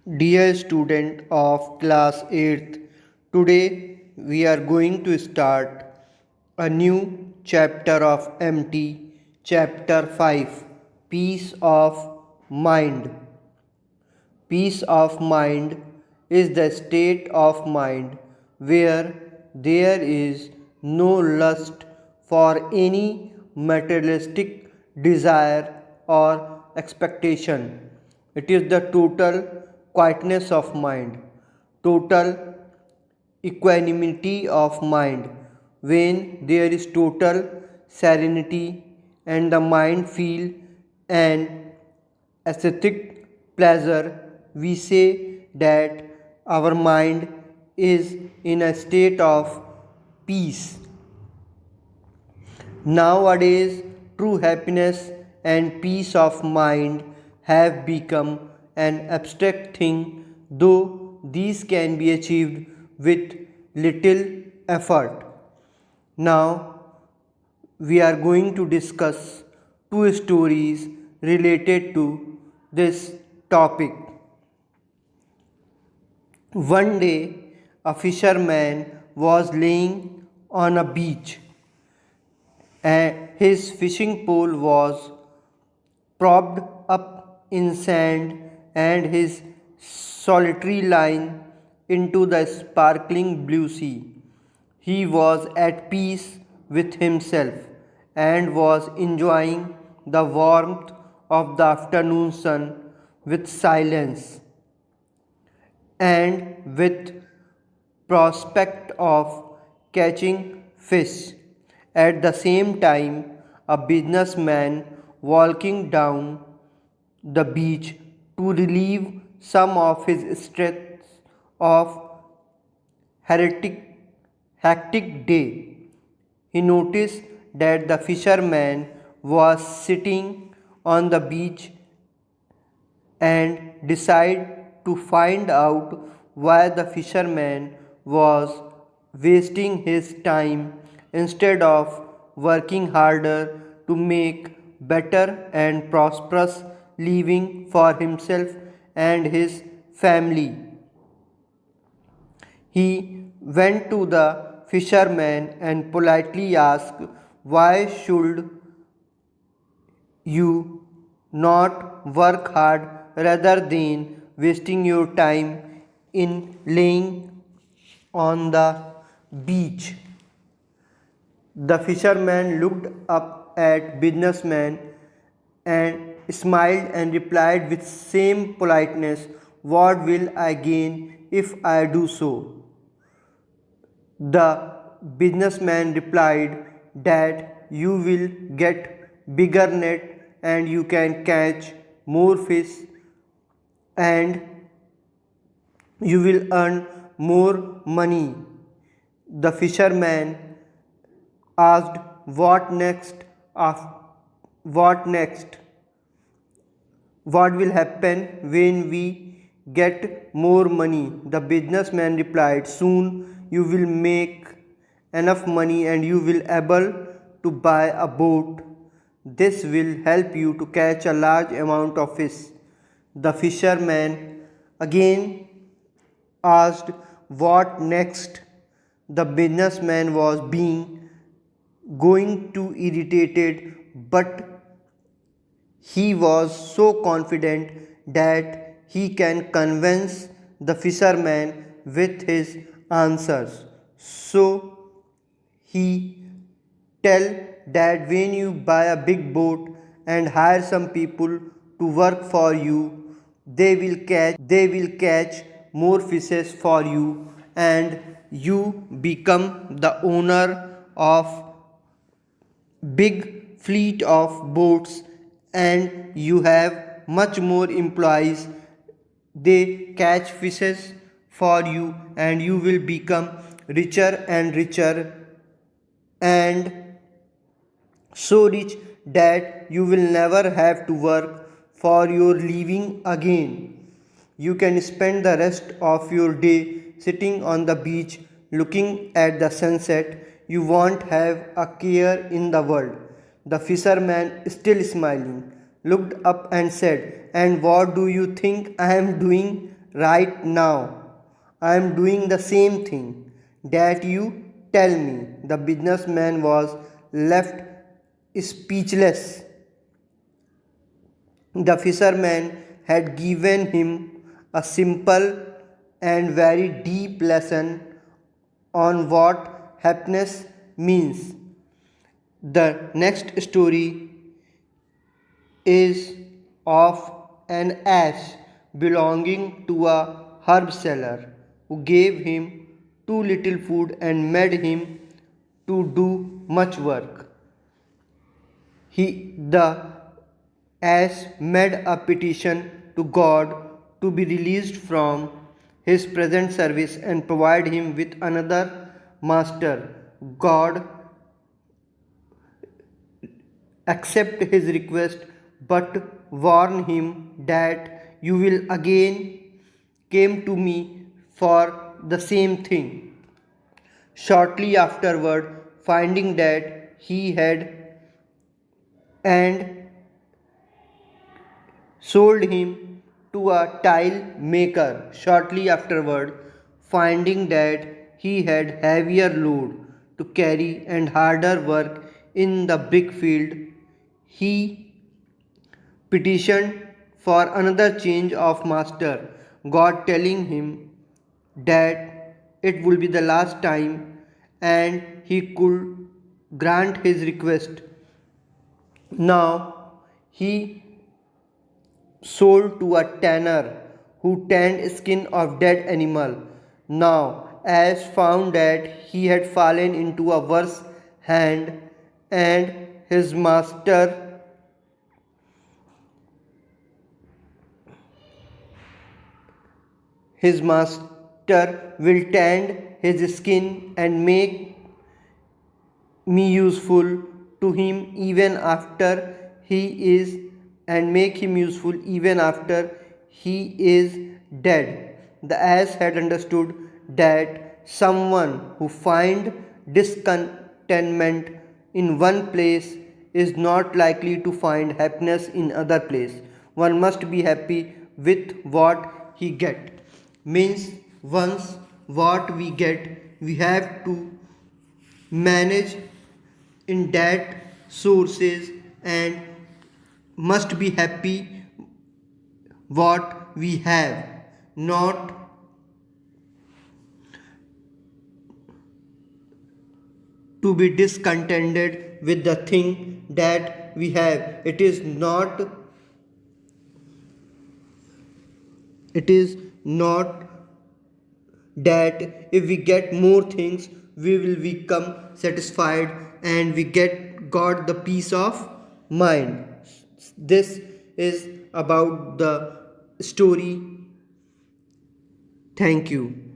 Dear student of class 8th, today we are going to start a new chapter of MT, chapter 5, Peace of Mind. Peace of mind is the state of mind where there is no lust for any materialistic desire or expectation. It is the total quietness of mind, total equanimity of mind, when there is total serenity and the mind feel an aesthetic pleasure, we say that our mind is in a state of peace. Nowadays, true happiness and peace of mind have become an abstract thing, though these can be achieved with little effort. Now, we are going to discuss two stories related to this topic. One day, a fisherman was laying on a beach and his fishing pole was propped up in sand and his solitary line into the sparkling blue sea. He was at peace with himself and was enjoying the warmth of the afternoon sun with silence and with prospect of catching fish. At the same time, a businessman walking down the beach to relieve some of his stress of heretic, hectic day. He noticed that the fisherman was sitting on the beach and decided to find out why the fisherman was wasting his time instead of working harder to make better and prosperous living for himself and his family. He went to the fisherman and politely asked, "Why should you not work hard rather than wasting your time in laying on the beach?" The fisherman looked up at businessman and smiled and replied with same politeness, "What will I gain if I do so?" The businessman replied that you will get bigger net and you can catch more fish and you will earn more money. The fisherman asked, "What next? What next? What will happen when we get more money?" The businessman replied, "Soon you will make enough money and you will able to buy a boat. This will help you to catch a large amount of fish." The fisherman again asked, "What next?" The businessman was being going too irritated, but he was so confident that he can convince the fisherman with his answers. So he tell that when you buy a big boat and hire some people to work for you, they will catch more fishes for you and you become the owner of big fleet of boats and you have much more employees. They catch fishes for you and you will become richer and richer and so rich that you will never have to work for your living again. You can spend the rest of your day sitting on the beach looking at the sunset. You won't have a care in the world. The fisherman, still smiling, looked up and said, "And what do you think I am doing right now. I am doing the same thing that you tell me. The businessman was left speechless. The fisherman had given him a simple and very deep lesson on what happiness means. The next story is of an ass belonging to a herb seller who gave him too little food and made him to do much work. The ass made a petition to God to be released from his present service and provide him with another master. God accept his request but warn him that you will again came to me for the same thing. Shortly afterward, finding that he had and sold him to a tile maker. Shortly afterward, finding that he had heavier load to carry and harder work in the brick field, he petitioned for another change of master, God telling him that it would be the last time and he could grant his request. Now he sold to a tanner who tanned skin of dead animal. Now as found that he had fallen into a worse hand and his master will tend his skin and make me useful to him even after he is and make him useful even after he is dead. The ass had understood that someone who find discontentment in one place is not likely to find happiness in other place. One must be happy with what he get. Means once what we get, we have to manage in that sources and must be happy what we have, not to be discontented with the thing that we have. It is not that if we get more things we will become satisfied and we got the peace of mind. This is about the story. Thank you.